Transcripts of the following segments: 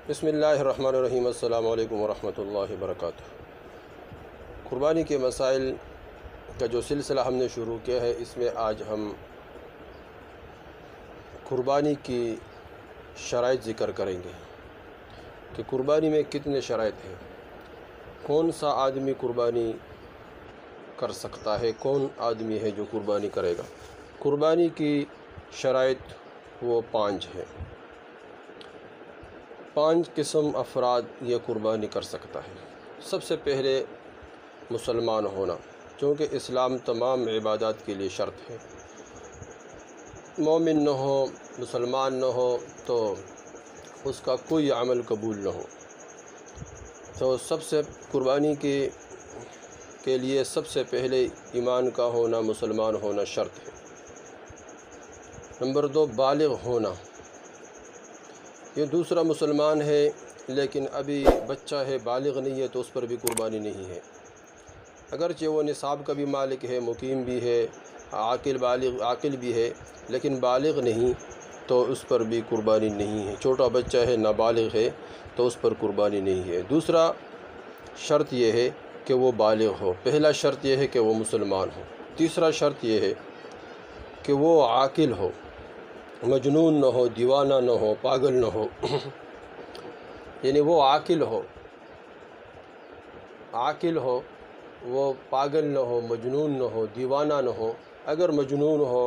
بسم اللہ الرحمن الرحیم۔ السلام علیکم ورحمۃ اللہ وبرکاتہ۔ قربانی کے مسائل کا جو سلسلہ ہم نے شروع کیا ہے، اس میں آج ہم قربانی کی شرائط ذکر کریں گے کہ قربانی میں کتنے شرائط ہیں، کون سا آدمی قربانی کر سکتا ہے، کون آدمی ہے جو قربانی کرے گا۔ قربانی کی شرائط وہ 5 ہیں۔ 5 قسم افراد یہ قربانی کر سکتا ہے۔ سب سے پہلے مسلمان ہونا، چونکہ اسلام تمام عبادات کے لیے شرط ہے۔ مومن نہ ہو، مسلمان نہ ہو تو اس کا کوئی عمل قبول نہ ہو۔ تو سب سے قربانی کے لیے سب سے پہلے ایمان کا ہونا، مسلمان ہونا شرط ہے۔ نمبر 2، بالغ ہونا۔ یہ دوسرا مسلمان ہے لیکن ابھی بچہ ہے، بالغ نہیں ہے، تو اس پر بھی قربانی نہیں ہے۔ اگرچہ وہ نصاب کا بھی مالک ہے، مقیم بھی ہے، عاقل بھی ہے، لیکن بالغ نہیں تو اس پر بھی قربانی نہیں ہے۔ چھوٹا بچہ ہے، نابالغ ہے، تو اس پر قربانی نہیں ہے۔ دوسرا شرط یہ ہے کہ وہ بالغ ہو۔ پہلا شرط یہ ہے کہ وہ مسلمان ہو۔ تیسرا شرط یہ ہے کہ وہ عاقل ہو، مجنون نہ ہو، دیوانہ نہ ہو، پاگل نہ ہو۔ یعنی وہ عاقل ہو، وہ پاگل نہ ہو، مجنون نہ ہو، دیوانہ نہ ہو۔ اگر مجنون ہو،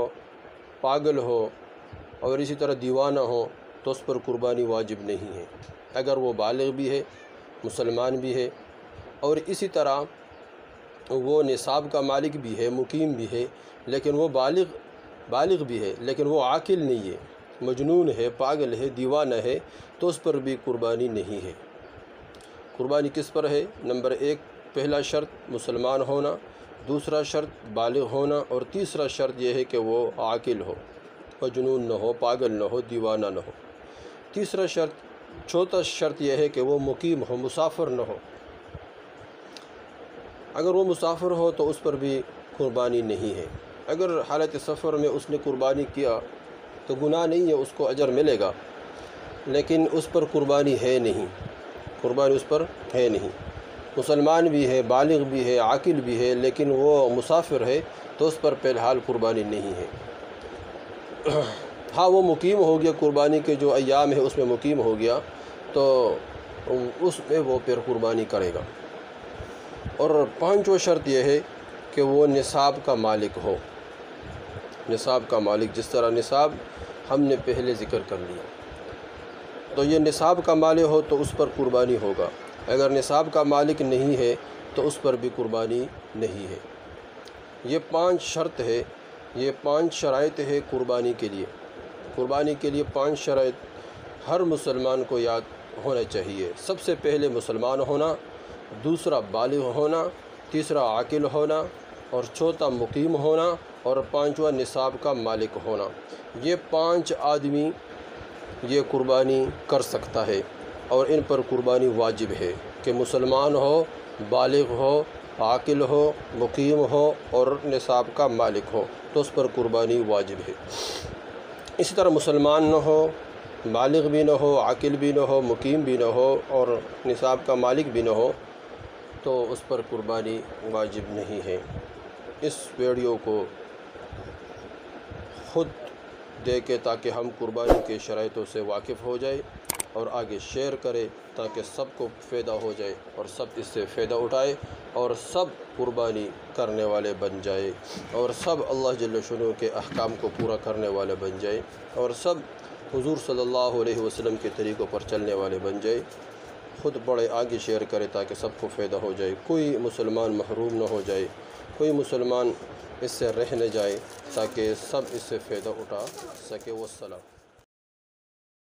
پاگل ہو اور اسی طرح دیوانہ ہو تو اس پر قربانی واجب نہیں ہے۔ اگر وہ بالغ بھی ہے، مسلمان بھی ہے اور اسی طرح وہ نصاب کا مالک بھی ہے، مقیم بھی ہے، لیکن وہ بالغ بھی ہے لیکن وہ عاقل نہیں ہے، مجنون ہے، پاگل ہے، دیوانہ ہے، تو اس پر بھی قربانی نہیں ہے۔ قربانی کس پر ہے؟ نمبر 1، پہلا شرط مسلمان ہونا، دوسرا شرط بالغ ہونا، اور تیسرا شرط یہ ہے کہ وہ عاقل ہو، مجنون نہ ہو، پاگل نہ ہو، دیوانہ نہ ہو۔ چوتھا شرط یہ ہے کہ وہ مقیم ہو، مسافر نہ ہو۔ اگر وہ مسافر ہو تو اس پر بھی قربانی نہیں ہے۔ اگر حالت سفر میں اس نے قربانی کیا تو گناہ نہیں ہے، اس کو اجر ملے گا، لیکن اس پر قربانی ہے نہیں، قربانی اس پر ہے نہیں۔ مسلمان بھی ہے، بالغ بھی ہے، عاقل بھی ہے، لیکن وہ مسافر ہے تو اس پر فی الحال قربانی نہیں ہے۔ ہاں، وہ مقیم ہو گیا، قربانی کے جو ایام ہے اس میں مقیم ہو گیا تو اس میں وہ پھر قربانی کرے گا۔ اور 5واں شرط یہ ہے کہ وہ نصاب کا مالک ہو۔ نصاب کا مالک، جس طرح نصاب ہم نے پہلے ذکر کر لیا، تو یہ نصاب کا مالک ہو تو اس پر قربانی ہوگا۔ اگر نصاب کا مالک نہیں ہے تو اس پر بھی قربانی نہیں ہے۔ یہ 5 شرط ہے، یہ 5 شرائط ہے قربانی کے لیے۔ قربانی کے لیے 5 شرائط ہر مسلمان کو یاد ہونا چاہیے۔ سب سے پہلے مسلمان ہونا، دوسرا بالغ ہونا، تیسرا عاقل ہونا، اور چوتھا مقیم ہونا، اور 5واں نصاب کا مالک ہونا۔ یہ 5 آدمی یہ قربانی کر سکتا ہے اور ان پر قربانی واجب ہے کہ مسلمان ہو، بالغ ہو، عاقل ہو، مقیم ہو اور نصاب کا مالک ہو، تو اس پر قربانی واجب ہے۔ اسی طرح مسلمان نہ ہو، بالغ بھی نہ ہو، عاقل بھی نہ ہو، مقیم بھی نہ ہو اور نصاب کا مالک بھی نہ ہو تو اس پر قربانی واجب نہیں ہے۔ اس ویڈیو کو خود دیکھیں تاکہ ہم قربانی کے شرائطوں سے واقف ہو جائے، اور آگے شیئر کرے تاکہ سب کو فائدہ ہو جائے اور سب اس سے فائدہ اٹھائے اور سب قربانی کرنے والے بن جائے، اور سب اللہ جل شانہ کے احکام کو پورا کرنے والے بن جائے، اور سب حضور صلی اللہ علیہ وسلم کے طریقوں پر چلنے والے بن جائے۔ خود بڑے آگے شیئر کرے تاکہ سب کو فائدہ ہو جائے، کوئی مسلمان محروم نہ ہو جائے، کوئی مسلمان اس سے رہ نہ جائے، تاکہ سب اس سے فائدہ اٹھا سکے۔ والسلام۔